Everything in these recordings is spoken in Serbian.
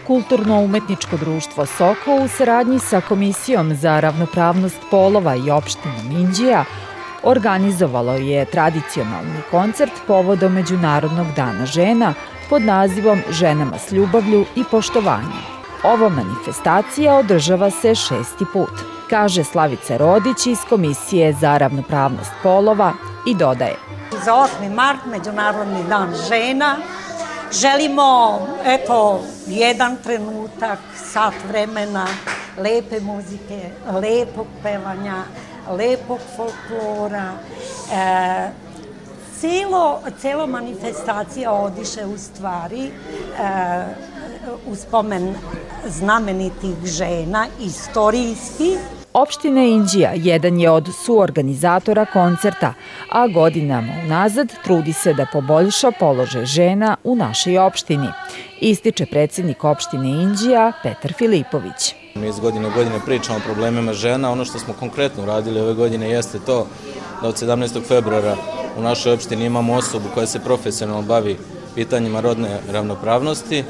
Kulturno-umetničko društvo Soko u saradnji sa Komisijom za ravnopravnost polova i opštinom Inđija organizovalo je tradicionalni koncert povodom Međunarodnog dana žena pod nazivom Ženama s ljubavlju i poštovanjem. Ova manifestacija održava se 6. put, kaže Slavica Rodić iz Komisije za ravnopravnost polova i dodaje. Za 8. mart, Međunarodni dan žena, želimo, jedan trenutak, sat vremena, lepe muzike, lepog pevanja, lepog folklora. Celo manifestacija odiše u stvari u spomen znamenitih žena, istorijskih. Opština Inđija jedan je od suorganizatora koncerta, a godinama unazad trudi se da poboljša položaj žena u našoj opštini, ističe predsjednik opštine Inđija Petar Filipović. Mi iz godine u godine pričamo o problemima žena. Ono što smo konkretno uradili ove godine jeste to da od 17. februara u našoj opštini imamo osobu koja se profesionalno bavi pitanjima rodne ravnopravnosti.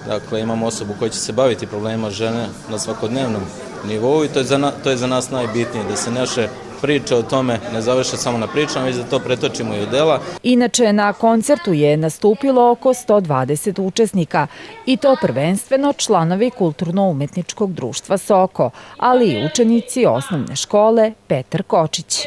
Dakle, imamo osobu koja će se baviti problemima žene na svakodnevnom nivou i to je za nas najbitnije, da se naše priče o tome ne završe samo na pričama, već da to pretočimo i u dela. Inače, na koncertu je nastupilo oko 120 učesnika i to prvenstveno članovi Kulturno-umetničkog društva Soko, ali i učenici osnovne škole Petar Kočić.